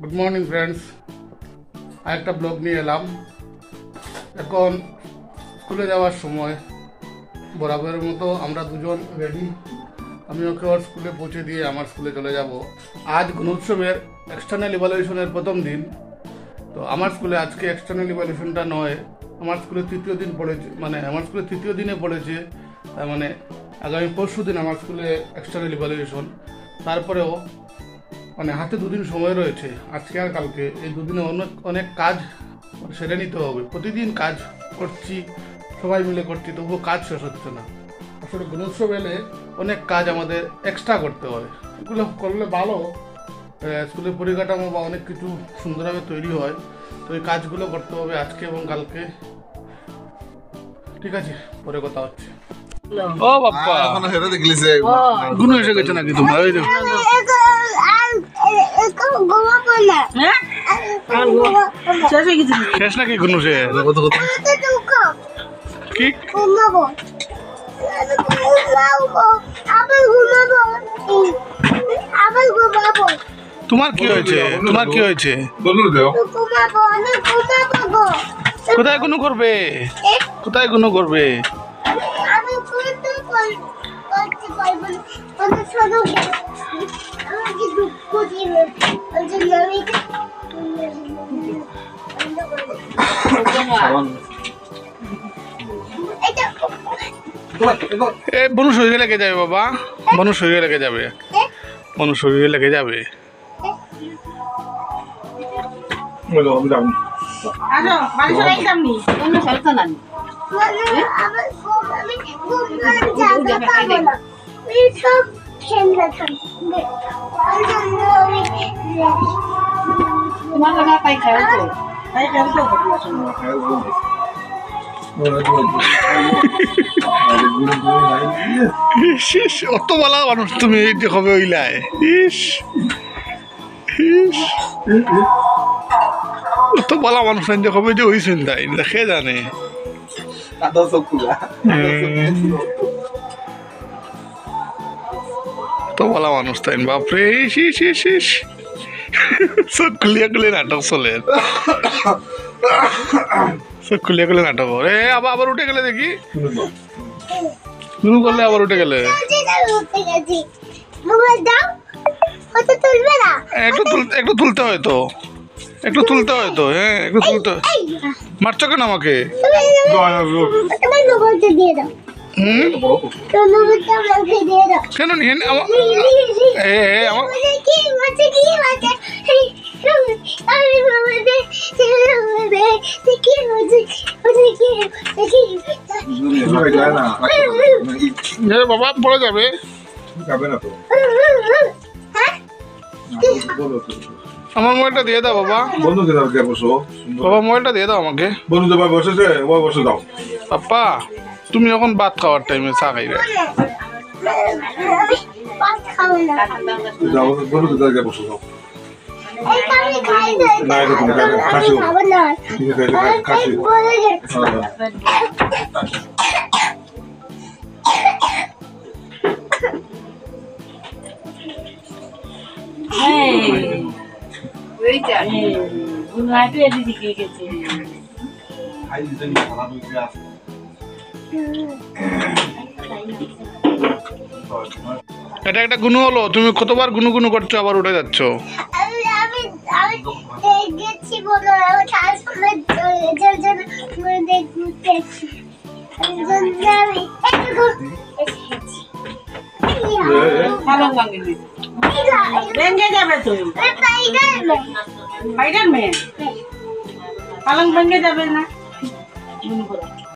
Good morning friends, আরেকটা blog নিয়ে এলাম। এখন স্কুলে যাওয়ার সময় বরাবরের মতো আমরা দুজন রেডি। আমি ওকে ওর স্কুলে পৌঁছে দিয়ে আমার স্কুলে চলে যাব। আজ গুণোৎসবের এক্সটার্নাল ইভ্যালুয়েশনের প্রথম দিন। তো আমার স্কুলে আজকে এক্সটার্নাল ইভ্যালুয়েশনটা নয়, আমার স্কুলে তৃতীয় দিন পড়েছে, আমার স্কুলে তৃতীয় দিনে পড়েছে। তার মানে আগামী পরশু দিন আমার স্কুলে এক্সটার্নাল ইভ্যালুয়েশন। তারপরেও হাতে দুদিন সময় রয়েছে, আজকে আর কালকে। এই দুদিনে অনেক কাজ সেরে নিতে হবে। প্রতিদিন কাজ করছি, সবাই মিলে করছি, তবুও কাজ শেষ হচ্ছে না। আসলে গুণোৎসব এলে অনেক কাজ আমাদের এক্সট্রা করতে হয়। এগুলো করলে ভালো, স্কুলের পরিকাঠামো বা অনেক কিছু সুন্দরভাবে তৈরি হয়। তো এই কাজগুলো করতে হবে আজকে এবং কালকে। ঠিক আছে, পরে কথা হচ্ছে। ও বাপ্পা, গুণ এসে গেছে নাকি তোমরা? ওই দেখো শেষ নাকি গুণ শেষ? কি তোমার কি হয়েছে? তোমার কি হয়েছে? কোথায় গুণ করবে? কোথায় গুণ করবে? বনু শরীরে লেগে যাবে বাবা, বনু শরীরে লেগে যাবে, বনু শরীরে লেগে যাবে। অত বলা মানুষ তুমি হবে ওইলাই। অত বলা মানুষ হবে যে ওই চিন্তাই দেখে জানে। তো বলা মানুষ তাই বাপরে, চোখ খুলিয়া খুলিয়ে নাটক চলে, চোখ খুলিয়া খুলিয়ে নাটক। আবার উঠে গেলে দেখি, শুরু করলে আবার উঠে গেলে। একটু তুলতে হয় তো, একটু তুলতে হয় তো। হ্যাঁ, একটু তুলতে হয়। মারছো কেন আমাকে? কেন নিয়ে বাবা পড়ে যাবে। আমার মোবাইলটা দিয়ে দাও বাবা। বাবা মোবাইলটা দিয়ে দাও আমাকে। পাপ্পা, তুমি এখন ভাত খাওয়ার টাইমে চা খাইবে। এটা একটা গুণ হলো। তুমি কতবার গুনু গুনু করছো, আবার উঠে যাচ্ছ। পালং ভেঙে যাবে না।